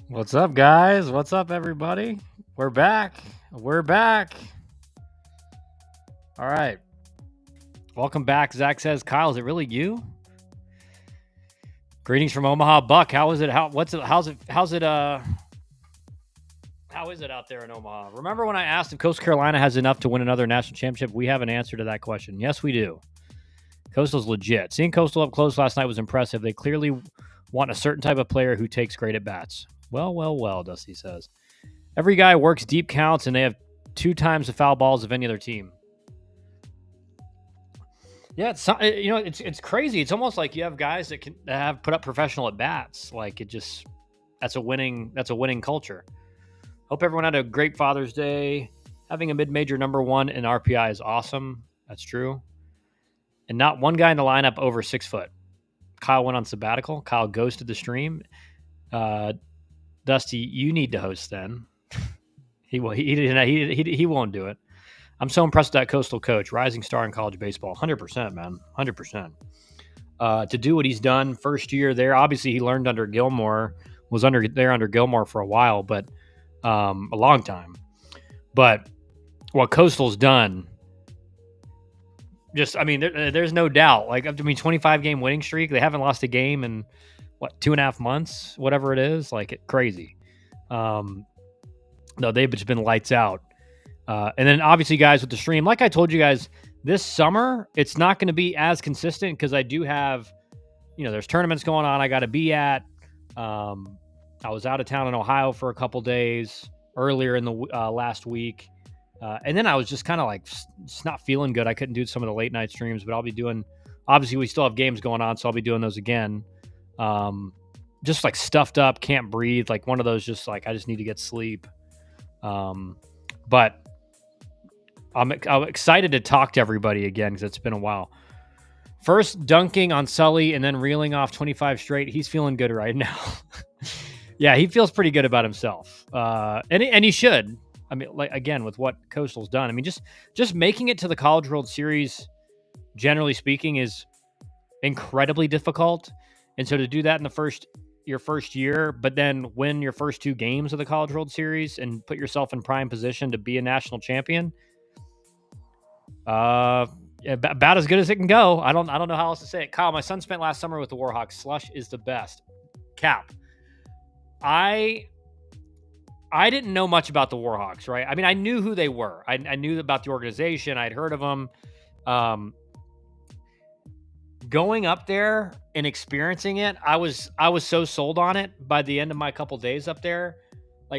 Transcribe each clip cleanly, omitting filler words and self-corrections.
What's up, guys? What's up, everybody? We're back. We're back. All right. Welcome back. Zach says, Kyle, is it really you? Greetings from Omaha. Buck, how is it? How is it out there in Omaha? Remember when I asked if Coastal Carolina has enough to win another national championship? We have an answer to that question. Yes, we do. Coastal's legit. Seeing Coastal up close last night was impressive. They clearly want a certain type of player who takes great at bats. Well, Dusty says. Every guy works deep counts, and they have 2 times the foul balls of any other team. Yeah, it's crazy. It's almost like you have guys that have put up professional at bats. Like that's a winning culture. Hope everyone had a great Father's Day. Having a mid-major number 1 in RPI is awesome. That's true. And not one guy in the lineup over 6 foot. Kyle went on sabbatical. Kyle ghosted the stream. Dusty, you need to host then. He won't do it. I'm so impressed with that Coastal coach, rising star in college baseball. 100%, man. 100%. To do what he's done first year there, obviously he learned under Gilmore, was under Gilmore for a while, but a long time. But what Coastal's done, there's no doubt. 25 game winning streak. They haven't lost a game in 2.5 months, whatever it is. Crazy. No, they've just been lights out. And then obviously, guys, with the stream, like I told you guys, this summer, it's not going to be as consistent because I do have, there's tournaments going on I got to be at. I was out of town in Ohio for a couple days earlier in the last week. And then I was just kind of just not feeling good. I couldn't do some of the late night streams, but I'll be doing, obviously we still have games going on, so I'll be doing those again. Just stuffed up, can't breathe. One of those, just I just need to get sleep. But I'm excited to talk to everybody again because it's been a while. First dunking on Sully and then reeling off 25 straight. He's feeling good right now. Yeah, he feels pretty good about himself. And he should. Again, with what Coastal's done. Just making it to the College World Series, generally speaking, is incredibly difficult. And so to do that in your first year, but then win your first 2 games of the College World Series and put yourself in prime position to be a national champion, about as good as it can go. I don't know how else to say it. Kyle, my son spent last summer with the Warhawks. Slush is the best. Cap. I didn't know much about the Warhawks, right? I knew who they were. I knew about the organization. I'd heard of them. Going up there and experiencing it, I was so sold on it by the end of my couple days up there.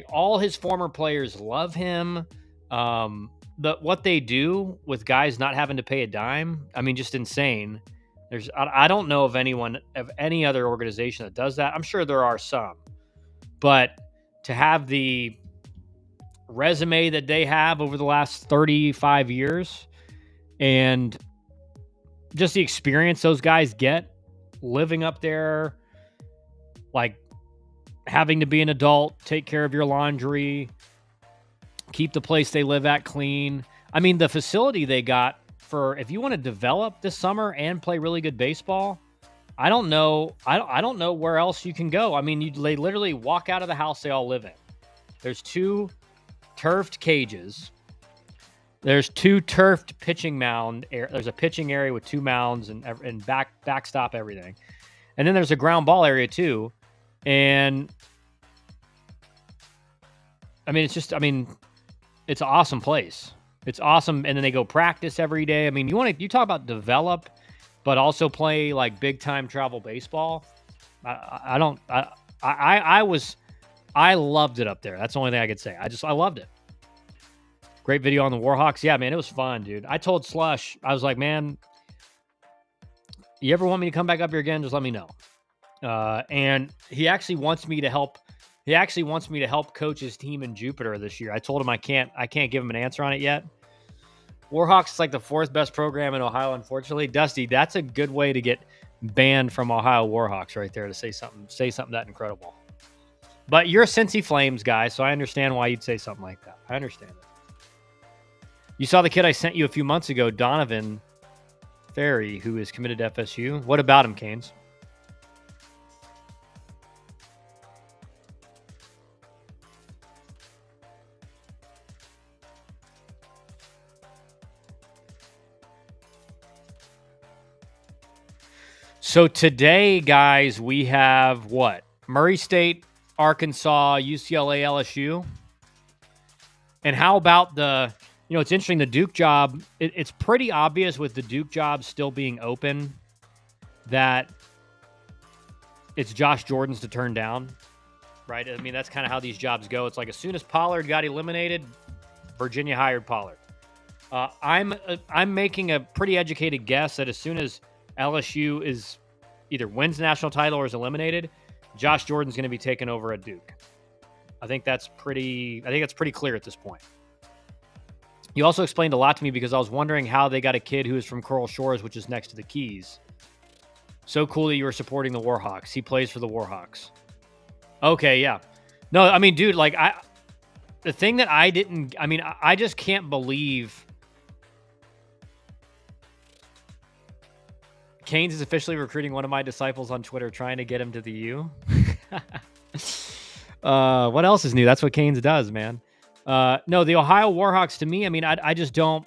All his former players love him. What they do with guys not having to pay a dime, just insane. I don't know of any other organization that does that. I'm sure there are some, but to have the resume that they have over the last 35 years and just the experience those guys get living up there, having to be an adult, take care of your laundry, keep the place they live at clean. The facility they got for, if you want to develop this summer and play really good baseball, I don't know where else you can go. They literally walk out of the house they all live in. There's 2 turfed cages. There's 2 turfed pitching mound. There's a pitching area with 2 mounds and backstop everything. And then there's a ground ball area too. And it's an awesome place. It's awesome. And then they go practice every day. You talk about develop, but also play big time travel baseball. I loved it up there. That's the only thing I could say. I loved it. Great video on the Warhawks. Yeah, man, it was fun, dude. I told Slush, I was like, man, you ever want me to come back up here again? Just let me know. And he actually wants me to help. He actually wants me to help coach his team in Jupiter this year. I told him I can't give him an answer on it yet. Warhawks is the 4th best program in Ohio, unfortunately. Dusty, that's a good way to get banned from Ohio Warhawks right there, to say something that incredible. But you're a Cincy Flames guy, so I understand why you'd say something like that. I understand it. You saw the kid I sent you a few months ago, Donovan Ferry, who is committed to FSU. What about him, Canes? So today, guys, we have what? Murray State, Arkansas, UCLA, LSU. And how about it's interesting, the Duke job, it's pretty obvious with the Duke job still being open that it's Josh Jordan's to turn down, right? I mean, that's kind of how these jobs go. It's like as soon as Pollard got eliminated, Virginia hired Pollard. I'm making a pretty educated guess that as soon as LSU is either wins the national title or is eliminated, Josh Jordan's going to be taken over at Duke. I think that's pretty clear at this point. You also explained a lot to me because I was wondering how they got a kid who is from Coral Shores, which is next to the Keys. So cool that you were supporting the Warhawks. He plays for the Warhawks. Okay, yeah. No, I mean, dude, like the thing that I just can't believe Canes is officially recruiting one of my disciples on Twitter, trying to get him to the U. What else is new? That's what Canes does, man. No, the Ohio Warhawks, to me, I mean, I just don't.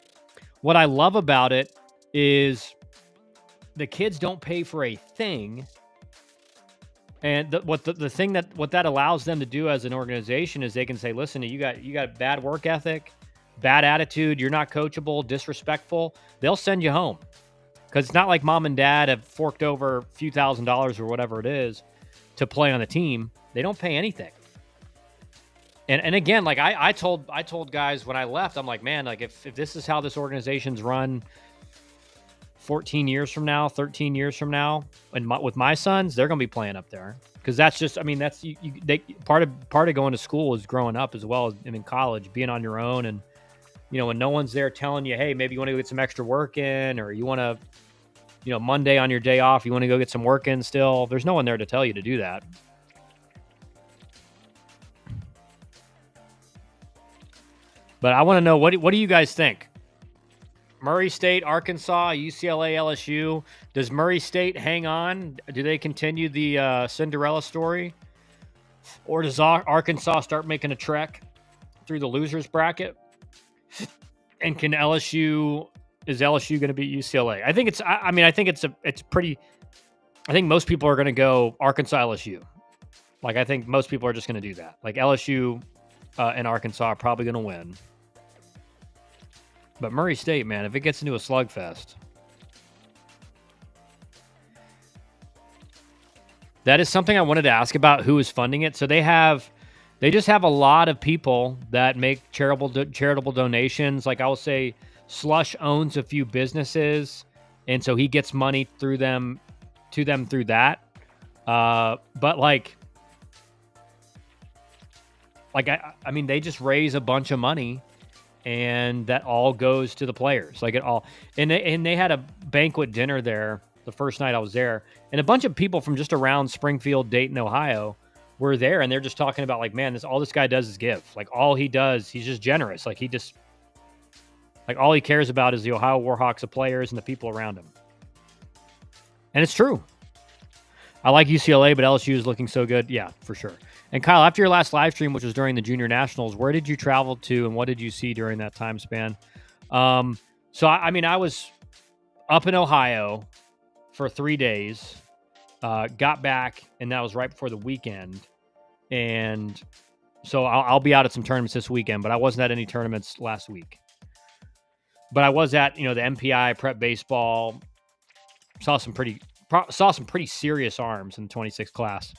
What I love about it is the kids don't pay for a thing. And what that allows them to do as an organization is they can say, listen, you got bad work ethic, bad attitude, you're not coachable, disrespectful. They'll send you home. Because it's not like mom and dad have forked over a few $1,000s or whatever it is to play on the team. They don't pay anything. And again, like I told guys when I left, I'm like, man, like if this is how this organization's run 14 years from now, 13 years from now, and with my sons, they're going to be playing up there. Because that's just, I mean, that's part of going to school is growing up as well as in college, being on your own. And, when no one's there telling you, hey, maybe you want to go get some extra work in, or you want to, Monday on your day off, you want to go get some work in still. There's no one there to tell you to do that. But I want to know, what do you guys think? Murray State, Arkansas, UCLA, LSU. Does Murray State hang on? Do they continue the Cinderella story? Or does Arkansas start making a trek through the losers bracket? And is LSU going to beat UCLA? I think most people are going to go Arkansas, LSU. Like, I think most people are just going to do that. Like, LSU and Arkansas are probably going to win. But Murray State, man, if it gets into a slugfest, that is something I wanted to ask about who is funding it. So they just have a lot of people that make charitable donations. Like I will say, Slush owns a few businesses, and so he gets money through them through that. But like I mean, they just raise a bunch of money. And that all goes to the players, like it all. And they had a banquet dinner there the first night I was there, and a bunch of people from just around Springfield, Dayton, Ohio, were there, and they're just talking about like, man, all this guy does is give. Like all he does, he's just generous. Like all he cares about is the Ohio Warhawks, the players, and the people around him. And it's true. I like UCLA, but LSU is looking so good. Yeah, for sure. And Kyle, after your last live stream, which was during the Junior Nationals, where did you travel to and what did you see during that time span? So, I mean, I was up in Ohio for 3 days, got back, and that was right before the weekend. And so I'll be out at some tournaments this weekend, but I wasn't at any tournaments last week. But I was at, the MPI prep baseball, saw some pretty serious arms in the 26 class.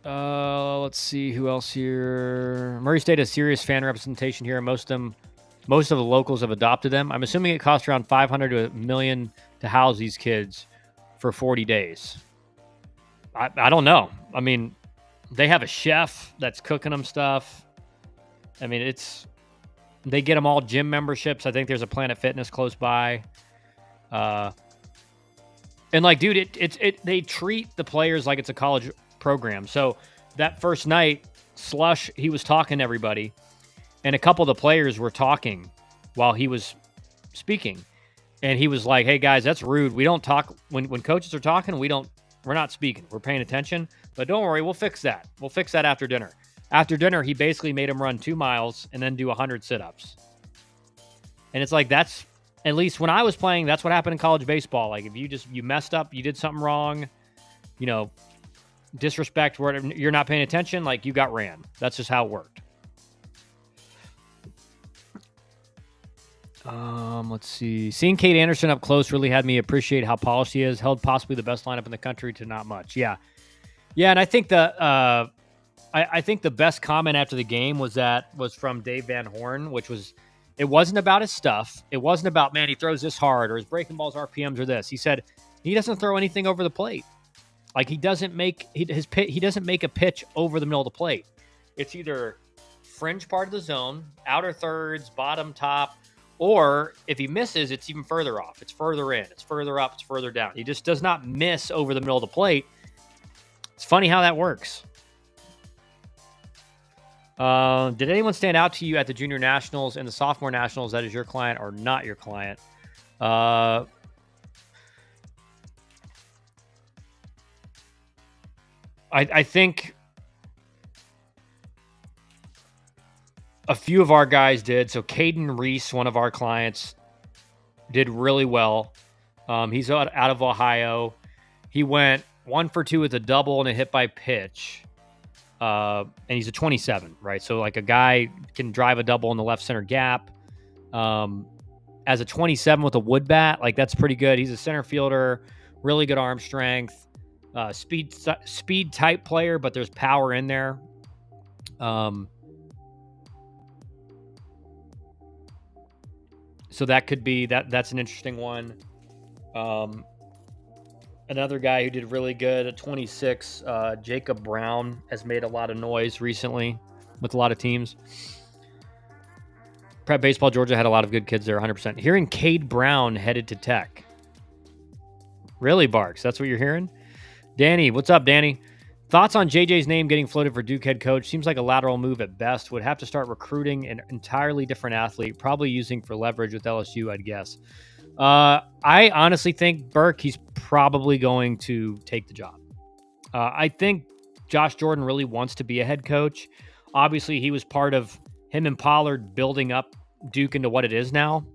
Let's see who else here. Murray State has serious fan representation here. Most of the locals have adopted them. I'm assuming it costs around $500 to $1 million to house these kids for 40 days. I don't know. I mean, they have a chef that's cooking them stuff. I mean, they get them all gym memberships. I think there's a Planet Fitness close by. And like, dude, they treat the players like it's a college program. So that first night, Slush, he was talking to everybody, and a couple of the players were talking while he was speaking. And he was like, hey guys, that's rude. We don't talk when coaches are talking, we're not speaking. We're paying attention. But don't worry, we'll fix that. We'll fix that after dinner. After dinner, he basically made him run 2 miles and then do 100 sit-ups. And it's like, that's At least when I was playing, that's what happened in college baseball. Like if you messed up, you did something wrong, you know, disrespect, where you're not paying attention, like you got ran. That's just how it worked. Let's see. Seeing Kate Anderson up close really had me appreciate how polished he is. Held possibly the best lineup in the country to not much. Yeah, and I think I think the best comment after the game was from Dave Van Horn, which was, it wasn't about his stuff. It wasn't about, man, he throws this hard or his breaking balls RPMs or this. He said he doesn't throw anything over the plate. Like he doesn't make a pitch over the middle of the plate. It's either fringe part of the zone, outer thirds, bottom, top, or if he misses, it's even further off. It's further in, it's further up, it's further down. He just does not miss over the middle of the plate. It's funny how that works. Did anyone stand out to you at the junior nationals and the sophomore nationals that is your client or not your client? I think a few of our guys did. So Caden Reese, one of our clients, did really well. He's out of Ohio. He went 1 for 2 with a double and a hit by pitch. And he's a 27, right? So like a guy can drive a double in the left center gap. As a 27 with a wood bat, like that's pretty good. He's a center fielder, really good arm strength, speed type player, but there's power in there. So that could be that's an interesting one. Another guy who did really good at 26, Jacob Brown, has made a lot of noise recently with a lot of teams. Prep Baseball Georgia had a lot of good kids there, 100%. Hearing Cade Brown headed to Tech. Really, Barks? That's what you're hearing? Danny, what's up, Danny? Thoughts on JJ's name getting floated for Duke head coach? Seems like a lateral move at best. Would have to start recruiting an entirely different athlete, probably using for leverage with LSU, I'd guess. I honestly think, Burke, he's probably going to take the job. I think Josh Jordan really wants to be a head coach. Obviously, he was part of him and Pollard building up Duke into what it is now.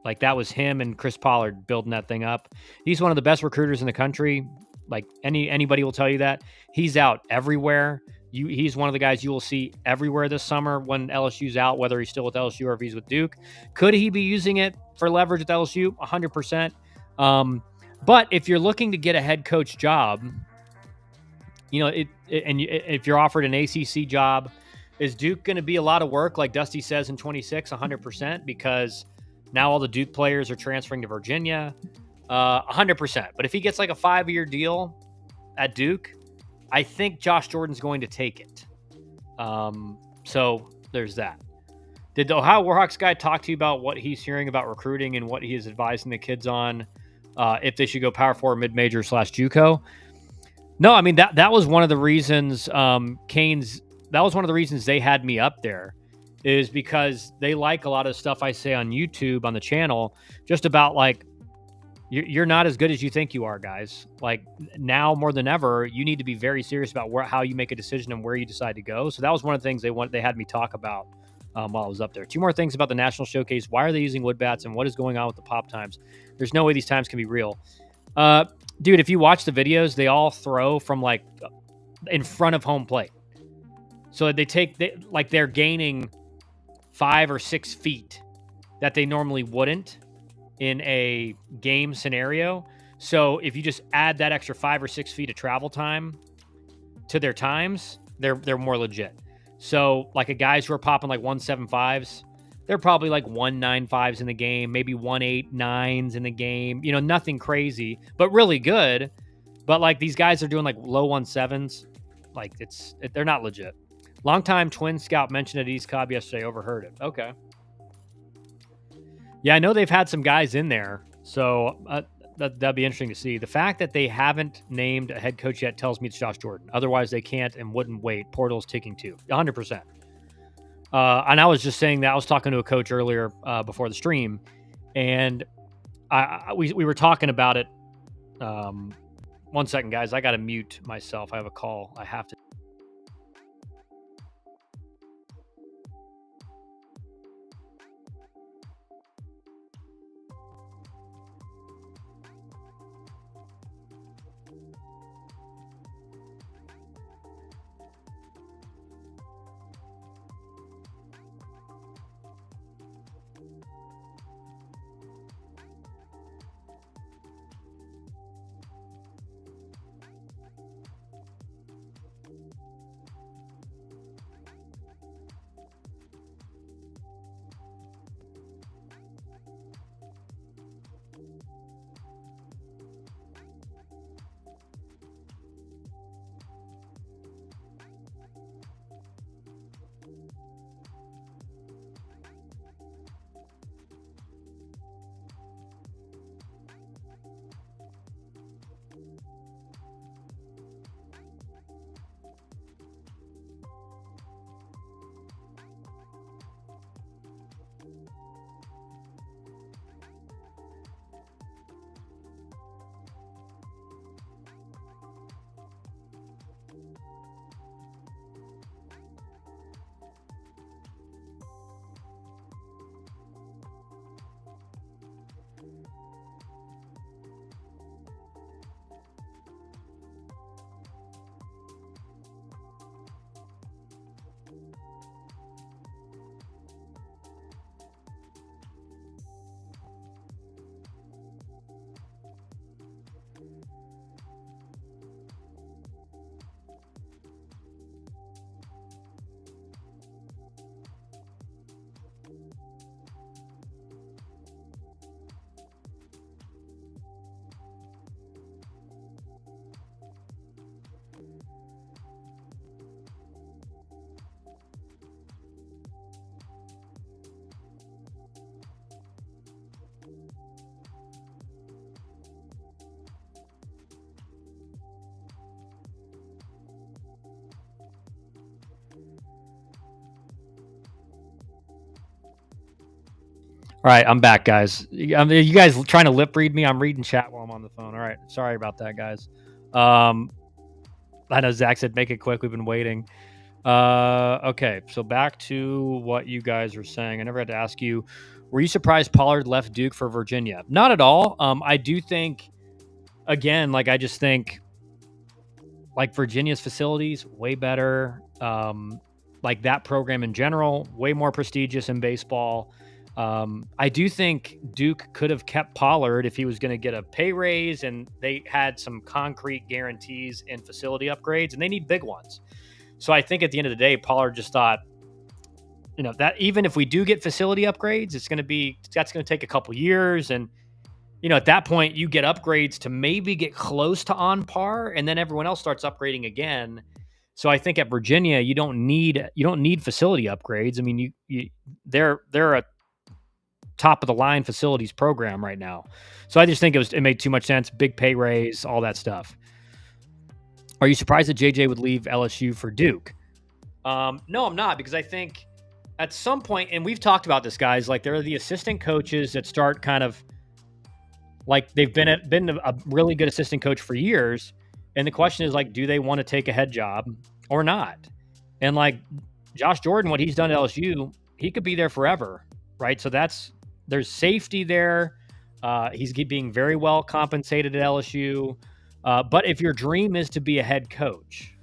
Like that was him and Chris Pollard building that thing up. He's one of the best recruiters in the country. Like anybody will tell you that. He's out everywhere. He's one of the guys you will see everywhere this summer when LSU's out, whether he's still with LSU or if he's with Duke. Could he be using it for leverage with LSU? 100%. But if you're looking to get a head coach job, if you're offered an ACC job, is Duke going to be a lot of work, like Dusty says in 26? 100%, because now all the Duke players are transferring to Virginia. 100%. But if he gets like a 5-year deal at Duke, I think Josh Jordan's going to take it. So there's that. Did the Ohio Warhawks guy talk to you about what he's hearing about recruiting and what he is advising the kids on if they should go Power 4 mid-major / JUCO? No, I mean, that was one of the reasons that was one of the reasons they had me up there, is because they like a lot of stuff I say on YouTube on the channel, just about like, you're not as good as you think you are, guys. Like now more than ever, you need to be very serious about how you make a decision and where you decide to go. So that was one of the things they had me talk about while I was up there. 2 more things about the National Showcase. Why are they using wood bats and what is going on with the pop times? There's no way these times can be real. Dude, if you watch the videos, they all throw from like in front of home plate. So they're gaining 5 or 6 feet that they normally wouldn't in a game scenario. So if you just add that extra 5 or 6 feet of travel time to their times, they're more legit. So like guys who are popping like 175s, they're probably like 195s in the game, maybe 189s in the game. Nothing crazy, but really good. But like these guys are doing like low 17s. Like they're not legit. Longtime Twin Scout mentioned at East Cobb yesterday. Overheard it. Okay. Yeah, I know they've had some guys in there, so that'd be interesting to see. The fact that they haven't named a head coach yet tells me it's Josh Jordan. Otherwise, they can't and wouldn't wait. Portal's ticking too, 100%. And I was just saying that I was talking to a coach earlier before the stream, and we were talking about it. 1 second, guys. I got to mute myself. I have a call. I have to. All right, I'm back, guys. You guys trying to lip read me? I'm reading chat while I'm on the phone. All right, sorry about that, guys. I know Zach said make it quick. We've been waiting. Okay, so back to what you guys were saying. I never had to ask you. Were you surprised Pollard left Duke for Virginia? Not at all. I do think, again, like I just think, like Virginia's facilities way better. Like that program in general, way more prestigious in baseball. I do think Duke could have kept Pollard if he was going to get a pay raise and they had some concrete guarantees in facility upgrades, and they need big ones. So I think at the end of the day, Pollard just thought, that even if we do get facility upgrades, that's going to take a couple years. And, at that point you get upgrades to maybe get close to on par, and then everyone else starts upgrading again. So I think at Virginia, you don't need facility upgrades. I mean, they're a top of the line facilities program right now. So I just think it made too much sense. Big pay raise, all that stuff. Are you surprised that JJ would leave LSU for Duke? No, I'm not, because I think at some point, and we've talked about this, guys, like there are the assistant coaches that start kind of like they've been a really good assistant coach for years. And the question is, like, do they want to take a head job or not? And like Josh Jordan, what he's done at LSU, he could be there forever, right? So there's safety there. He's being very well compensated at LSU. But if your dream is to be a head coach,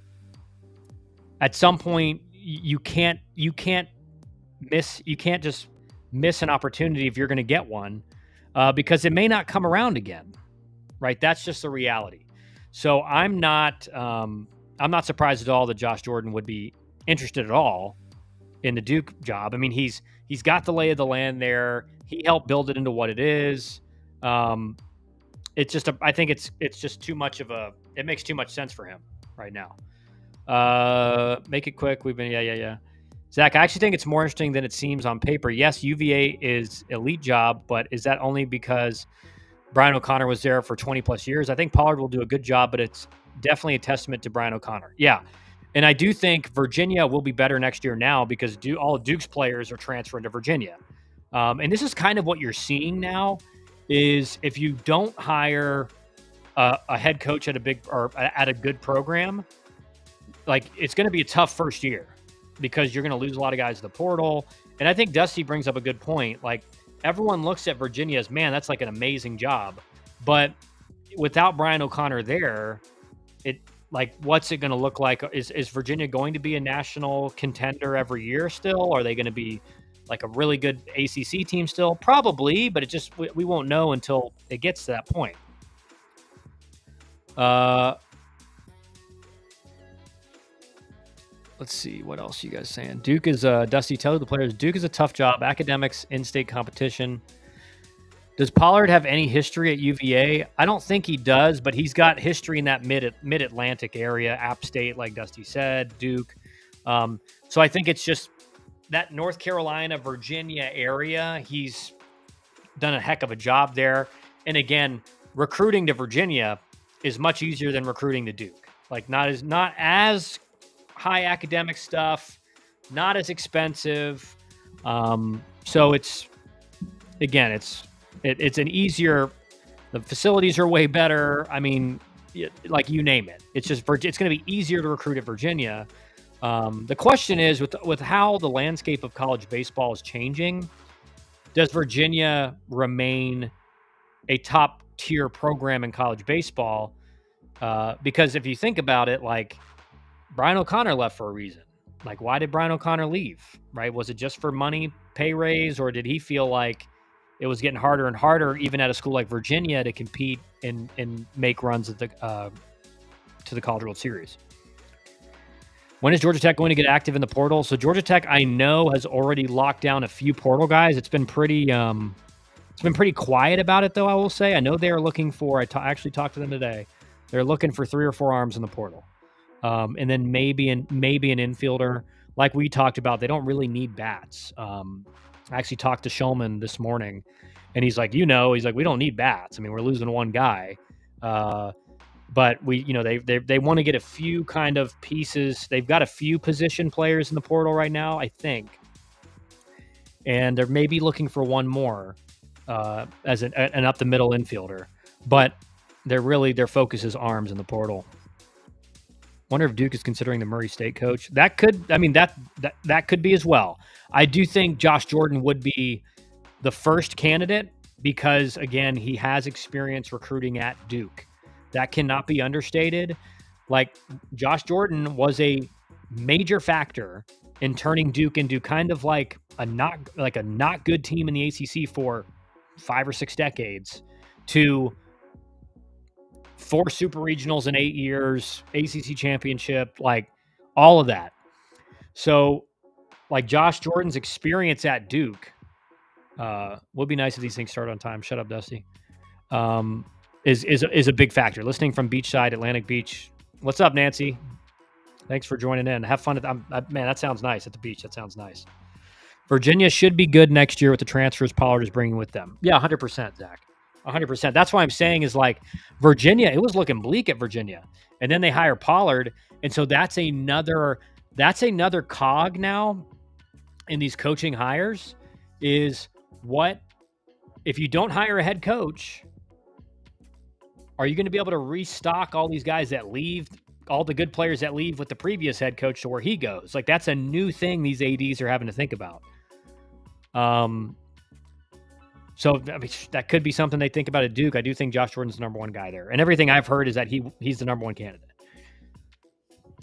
at some point you can't just miss an opportunity if you're going to get one, because it may not come around again, right? That's just the reality. So I'm not surprised at all that Josh Jordan would be interested at all in the Duke job. I mean, he's got the lay of the land there. He helped build it into what it is. It's just I think it's just too much it makes too much sense for him right now. Make it quick. We've been yeah. Zach, I actually think it's more interesting than it seems on paper. Yes, UVA is elite job, but is that only because Brian O'Connor was there for 20 plus years? I think Pollard will do a good job, but it's definitely a testament to Brian O'Connor. Yeah. And I do think Virginia will be better next year now because all of Duke's players are transferring to Virginia. And this is kind of what you're seeing now is if you don't hire a head coach at a good program, like it's going to be a tough first year because you're going to lose a lot of guys to the portal. And I think Dusty brings up a good point. Like everyone looks at Virginia as, man, that's like an amazing job. But without Brian O'Connor there, what's it going to look like? Is Virginia going to be a national contender every year still? Are they going to be like a really good ACC team still? Probably, but we won't know until it gets to that point. Let's see. What else are you guys saying? Duke is Dusty, tell the players Duke is a tough job. Academics, in-state competition. Does Pollard have any history at UVA? I don't think he does, but he's got history in that mid-Atlantic area, App State, like Dusty said, Duke. So I think it's just that North Carolina, Virginia area. He's done a heck of a job there. And again, recruiting to Virginia is much easier than recruiting to Duke. Like not as high academic stuff, not as expensive. So it's an easier, the facilities are way better. I mean, like you name it. It's going to be easier to recruit at Virginia. The question is with how the landscape of college baseball is changing, does Virginia remain a top tier program in college baseball? Because if you think about it, like Brian O'Connor left for a reason. Like, why did Brian O'Connor leave? Right? Was it just for money, pay raise, or did he feel like it was getting harder and harder, even at a school like Virginia, to compete and make runs at to the College World Series? When is Georgia Tech going to get active in the portal? So Georgia Tech, I know, has already locked down a few portal guys. It's been pretty quiet about it, though. I will say, I know they are looking for. Actually talked to them today. They're looking for 3 or 4 arms in the portal. And then maybe an infielder, like we talked about. They don't really need bats. I actually talked to Shulman this morning, and he's like, we don't need bats. I mean, we're losing one guy, but they want to get a few kind of pieces. They've got a few position players in the portal right now, I think. and they're maybe looking for one more as an up the middle infielder, but their focus is arms in the portal. Wonder if Duke is considering the Murray State coach. That could, I mean, that could be as well. I do think Josh Jordan would be the first candidate because, again, he has experience recruiting at Duke. That cannot be understated. Like, Josh Jordan was a major factor in turning Duke into kind of like a not good team in the ACC for 5 or 6 decades to 4 super regionals in 8 years, ACC championship, like all of that. So, like, Josh Jordan's experience at Duke would be nice if these things start on time. Shut up, Dusty. Is a big factor. Listening from beachside Atlantic Beach. What's up, Nancy? Thanks for joining in. Have fun. Man, that sounds nice at the beach. That sounds nice. Virginia should be good next year with the transfers Pollard is bringing with them. Yeah, 100%, Zach. 100%. That's why I'm saying is like Virginia, it was looking bleak at Virginia. And then they hire Pollard. And so that's another cog now in these coaching hires is what if you don't hire a head coach, are you going to be able to restock all these guys that leave, all the good players that leave with the previous head coach to where he goes? Like, that's a new thing these ADs are having to think about. So I mean, that could be something they think about at Duke. I do think Josh Jordan's the number one guy there. And everything I've heard is that he's the number one candidate.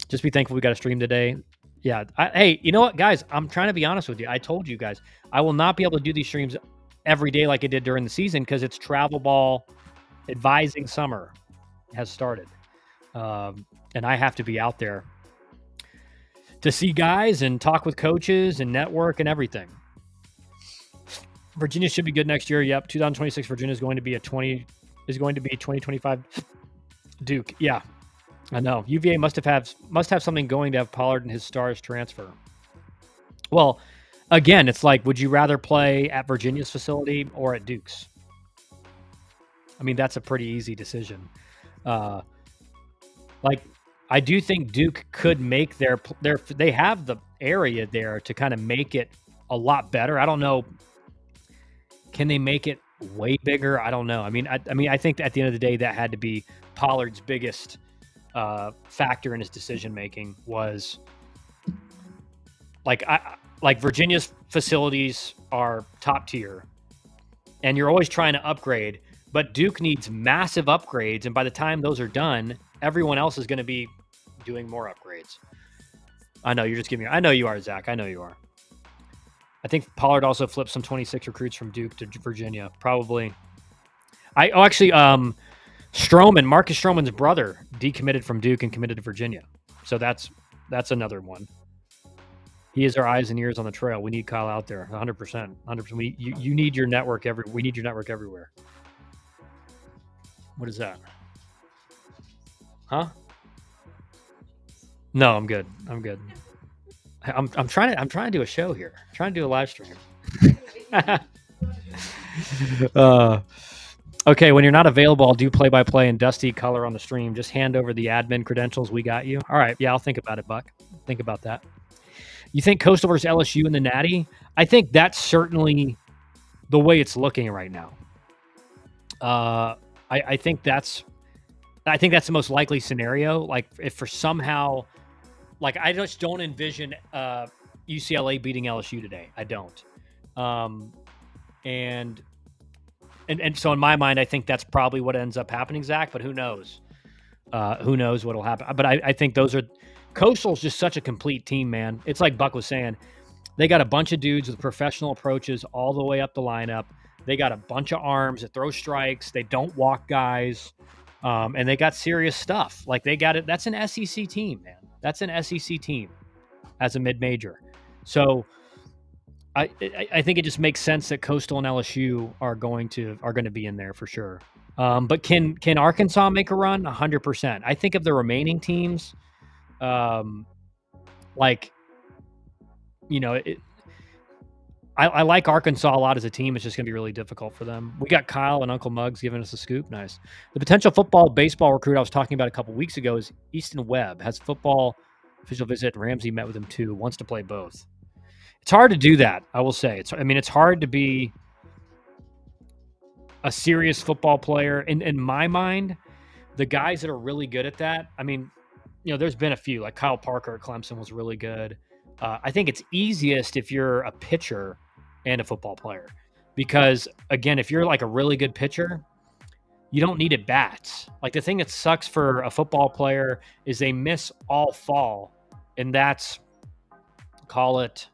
Just be thankful we got a stream today. Yeah. Hey, you know what, guys? I'm trying to be honest with you. I told you guys, I will not be able to do these streams every day like I did during the season because it's travel ball advising summer has started. And I have to be out there to see guys and talk with coaches and network and everything. Virginia should be good next year. Yep. 2026 Virginia is going to be 2025 Duke. Yeah. I know. UVA must have something going to have Pollard and his stars transfer. Well, again, it's like, would you rather play at Virginia's facility or at Duke's? I mean, that's a pretty easy decision. Like, I do think Duke could make they have the area there to kind of make it a lot better. I don't know. Can they make it way bigger? I don't know. I mean, I think at the end of the day, that had to be Pollard's biggest factor in his decision making was like Virginia's facilities are top tier, and you're always trying to upgrade. But Duke needs massive upgrades, and by the time those are done, everyone else is going to be doing more upgrades. I know you're just giving me. I know you are, Zach. I know you are. I think Pollard also flipped some 26 recruits from Duke to Virginia. Probably. Marcus Stroman's brother decommitted from Duke and committed to Virginia. So that's another one. He is our eyes and ears on the trail. We need Kyle out there, 100%. 100%. You need your network we need your network everywhere. What is that? Huh? No, I'm good. I'm trying to do a show here. I'm trying to do a live stream. Okay, when you're not available, I'll do play-by-play and Dusty color on the stream. Just hand over the admin credentials. We got you. All right. Yeah, I'll think about it, Buck. Think about that. You think Coastal versus LSU in the Natty? I think that's certainly the way it's looking right now. I think that's the most likely scenario. Like, if for somehow, like, I just don't envision UCLA beating LSU today. I don't. And so in my mind, I think that's probably what ends up happening, Zach. But who knows? Who knows what'll happen? But I think Coastal's just such a complete team, man. It's like Buck was saying. They got a bunch of dudes with professional approaches all the way up the lineup. They got a bunch of arms that throw strikes. They don't walk guys. And they got serious stuff. Like, they got it. That's an SEC team, man. That's an SEC team as a mid-major. So I think it just makes sense that Coastal and LSU are going to be in there for sure. But can Arkansas make a run? 100%. I think of the remaining teams, like, you know, I like Arkansas a lot as a team. It's just going to be really difficult for them. We got Kyle and Uncle Muggs giving us a scoop. Nice. The potential baseball recruit I was talking about a couple weeks ago is Easton Webb. Has football official visit. Ramsey met with him too. Wants to play both. It's hard to do that. I will say I mean, it's hard to be a serious football player. In my mind, the guys that are really good at that, I mean, there's been a few, like Kyle Parker at Clemson was really good. I think it's easiest if you're a pitcher and a football player, because again, if you're like a really good pitcher, you don't need at bats. Like the thing that sucks for a football player is they miss all fall, and that's, call it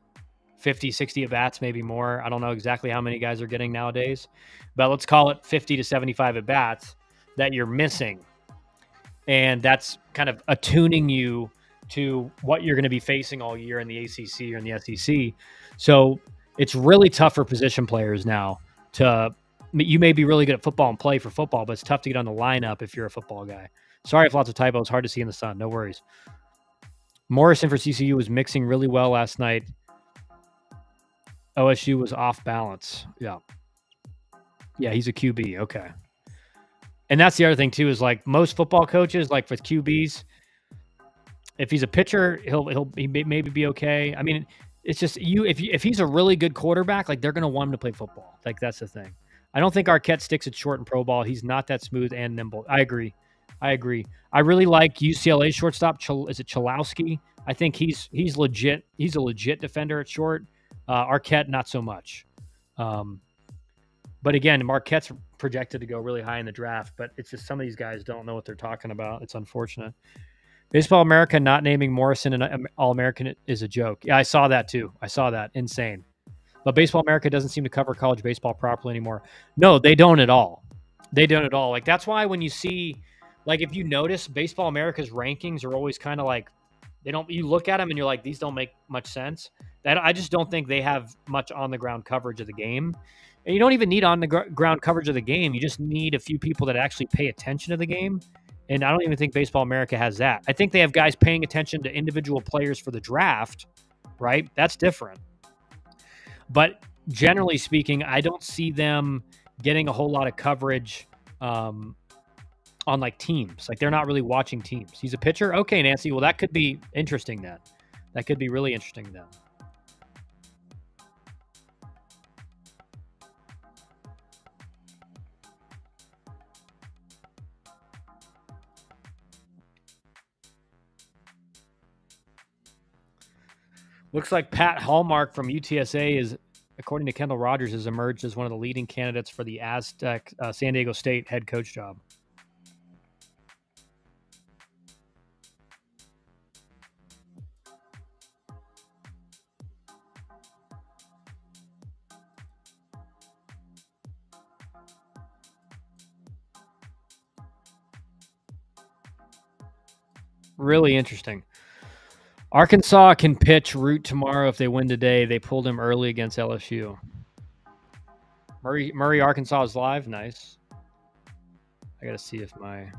50, 60 at bats, maybe more. I don't know exactly how many guys are getting nowadays, but let's call it 50 to 75 at bats that you're missing. And that's kind of attuning you to what you're going to be facing all year in the ACC or in the SEC. So it's really tough for position players now you may be really good at football and play for football, but it's tough to get on the lineup if you're a football guy. Sorry if lots of typos, hard to see in the sun. No worries. Morrison for CCU was mixing really well last night. OSU was off balance. Yeah. Yeah, he's a QB. Okay. And that's the other thing too, is like most football coaches, like with QBs, if he's a pitcher, he maybe be okay. I mean, it's just if he's a really good quarterback, like they're going to want him to play football. Like that's the thing. I don't think Arquette sticks it short in pro ball. He's not that smooth and nimble. I agree. I really like UCLA shortstop. Is it Chalowski? I think he's legit. He's a legit defender at short. Arquette, not so much. But again, Marquette's projected to go really high in the draft, but it's just some of these guys don't know what they're talking about. It's unfortunate. Baseball America not naming Morrison an All-American is a joke. Yeah, I saw that too. I saw that. Insane. But Baseball America doesn't seem to cover college baseball properly anymore. No, they don't at all. They don't at all. Like that's why when you see, like if you notice, Baseball America's rankings are always kind of like, you look at them and you're like, these don't make much sense. I just don't think they have much on-the-ground coverage of the game. And you don't even need on-the-ground coverage of the game. You just need a few people that actually pay attention to the game. And I don't even think Baseball America has that. I think they have guys paying attention to individual players for the draft, right? That's different. But generally speaking, I don't see them getting a whole lot of coverage on like teams. Like they're not really watching teams. He's a pitcher? Okay, Nancy. Well, that could be interesting then. That could be really interesting then. Looks like Pat Hallmark from UTSA is, according to Kendall Rogers, has emerged as one of the leading candidates for the Aztec San Diego State head coach job. Really interesting. Arkansas can pitch root tomorrow if they win today. They pulled him early against LSU. Murray, Arkansas is live. Nice. I got to see if my...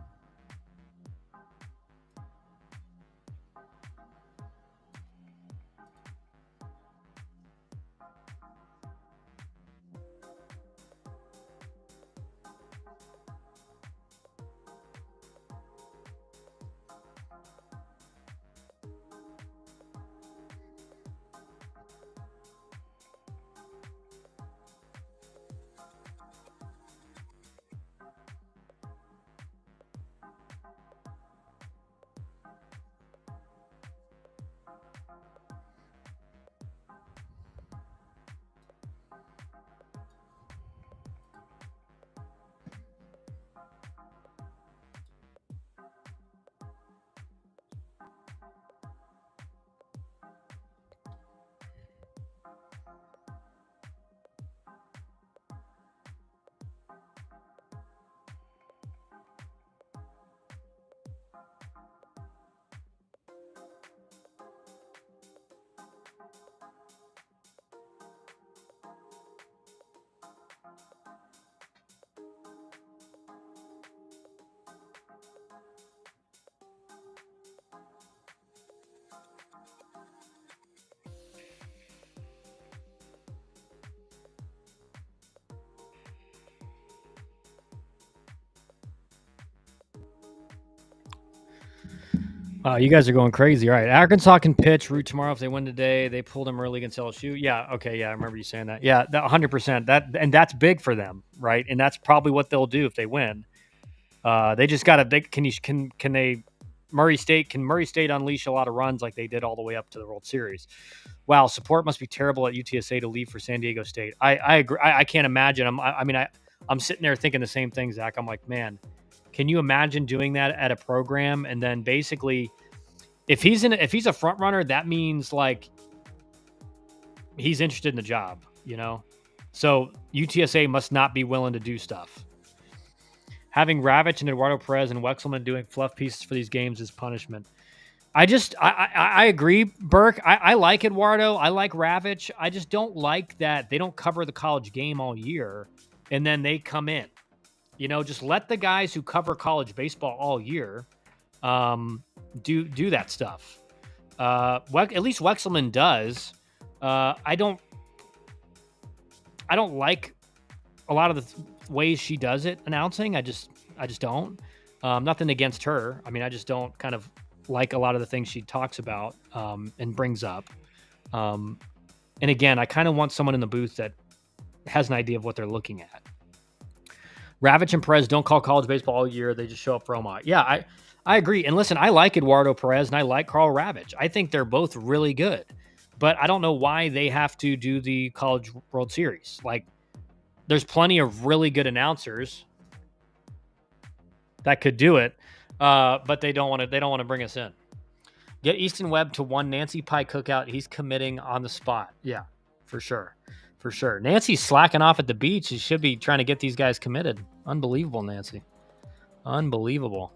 You guys are going crazy. All right. Arkansas can pitch root tomorrow if they win today. They pulled them early against LSU. Yeah. Okay. Yeah. I remember you saying that. Yeah. That 100%. And that's big for them. Right. And that's probably what they'll do if they win. They just got to, can Murray State unleash a lot of runs like they did all the way up to the World Series? Wow. Support must be terrible at UTSA to leave for San Diego State. I agree. I can't imagine. I'm sitting there thinking the same thing, Zach. I'm like, man, can you imagine doing that at a program? And then basically, if he's a front runner, that means like he's interested in the job, you know? So UTSA must not be willing to do stuff. Having Ravitch and Eduardo Perez and Wexelman doing fluff pieces for these games is punishment. I agree, Burke. I like Eduardo. I like Ravitch. I just don't like that they don't cover the college game all year and then they come in. You know, just let the guys who cover college baseball all year do that stuff. At least Wexelman does. I don't like a lot of the ways she does it announcing. I just don't. Nothing against her. I mean, I just don't kind of like a lot of the things she talks about and brings up. And again, I kind of want someone in the booth that has an idea of what they're looking at. Ravitch and Perez don't call college baseball all year. They just show up for Omaha. Yeah, I agree. And listen, I like Eduardo Perez and I like Carl Ravitch. I think they're both really good. But I don't know why they have to do the College World Series. Like, there's plenty of really good announcers that could do it, but they don't want to. They don't want to bring us in. Get Easton Webb to one Nancy Pie cookout. He's committing on the spot. Yeah, for sure. For sure. Nancy's slacking off at the beach. She should be trying to get these guys committed. Unbelievable, Nancy. Unbelievable.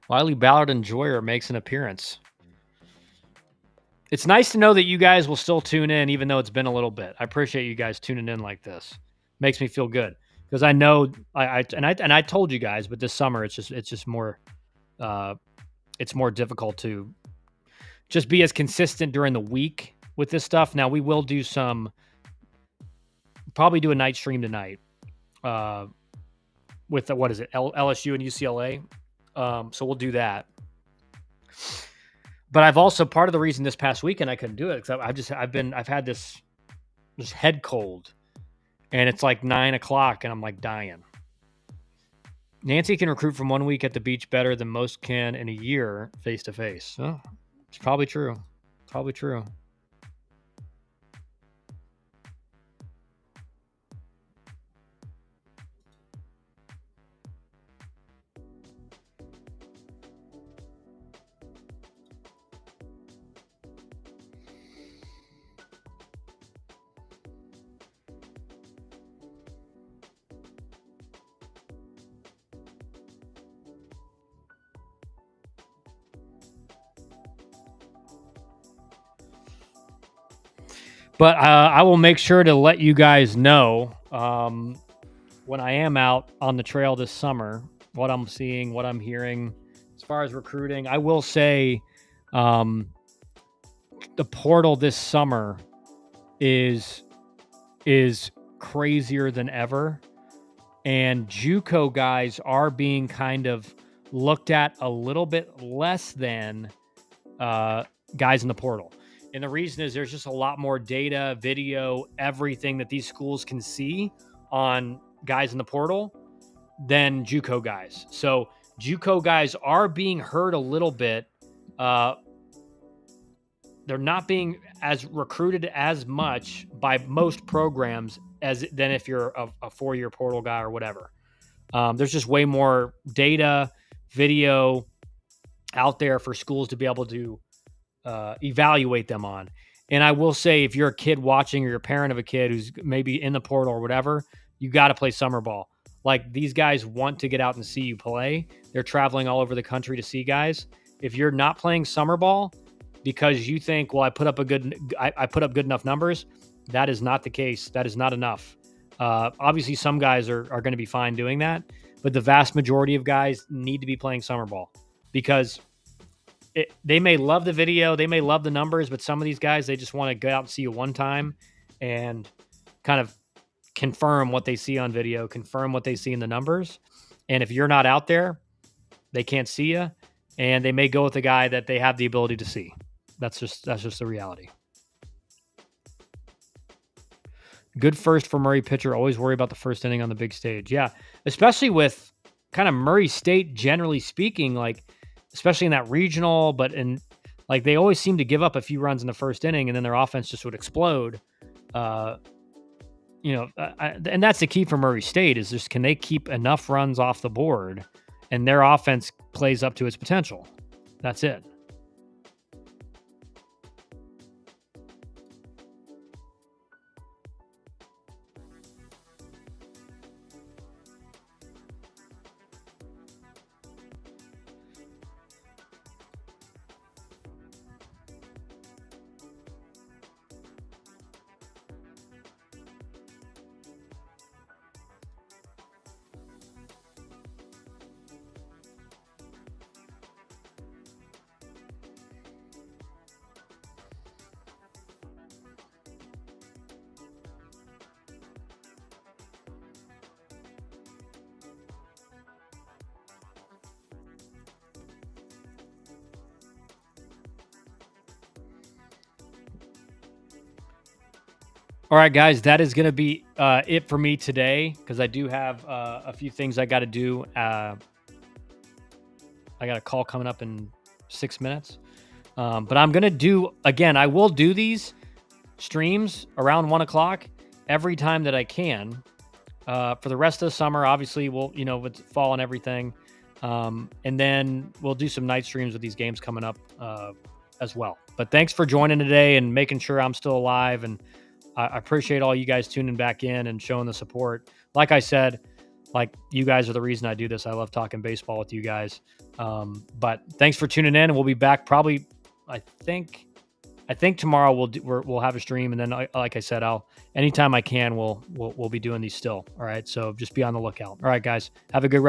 Wiley Ballard and Joyer makes an appearance. It's nice to know that you guys will still tune in, even though it's been a little bit. I appreciate you guys tuning in like this. Makes me feel good because I know I told you guys, but this summer it's just more it's more difficult to just be as consistent during the week with this stuff. Now we will do probably do a night stream tonight with what is it, LSU and UCLA. So we'll do that. But I've also, part of the reason this past weekend I couldn't do it because I've had this head cold, and it's like 9:00 and I'm like dying. Nancy can recruit from 1 week at the beach better than most can in a year face to face. It's probably true. Probably true. But I will make sure to let you guys know when I am out on the trail this summer, what I'm seeing, what I'm hearing as far as recruiting. I will say the portal this summer is crazier than ever. And JUCO guys are being kind of looked at a little bit less than guys in the portal. And the reason is there's just a lot more data, video, everything that these schools can see on guys in the portal than JUCO guys. So JUCO guys are being heard a little bit. They're not being as recruited as much by most programs than if you're a 4-year portal guy or whatever. There's just way more data, video out there for schools to be able to evaluate them on. And I will say, if you're a kid watching or you're a parent of a kid who's maybe in the portal or whatever, you got to play summer ball. Like, these guys want to get out and see you play. They're traveling all over the country to see guys. If you're not playing summer ball because you think, well, I put up good enough numbers, That is not the case. That is not enough. Obviously, some guys are going to be fine doing that, but the vast majority of guys need to be playing summer ball because they may love the video, they may love the numbers, but some of these guys, they just want to go out and see you one time and kind of confirm what they see on video, confirm what they see in the numbers. And if you're not out there, they can't see you, and they may go with the guy that they have the ability to see. That's just the reality. Good first for Murray pitcher. Always worry about the first inning on the big stage. Yeah, especially with kind of Murray State, generally speaking, like especially in that regional, but in like they always seem to give up a few runs in the first inning, and then their offense just would explode. And that's the key for Murray State is just can they keep enough runs off the board, and their offense plays up to its potential. That's it. All right, guys, that is going to be it for me today because I do have a few things I got to do. I got a call coming up in 6 minutes. But I'm going to do, again, I will do these streams around 1 o'clock every time that I can for the rest of the summer. Obviously, we'll, with fall and everything. And then we'll do some night streams with these games coming up as well. But thanks for joining today and making sure I'm still alive. And I appreciate all you guys tuning back in and showing the support. Like I said, like you guys are the reason I do this. I love talking baseball with you guys. But thanks for tuning in, and we'll be back probably. I think tomorrow we'll have a stream, and then like I said, anytime I can, we'll be doing these still. All right, so just be on the lookout. All right, guys, have a good rest.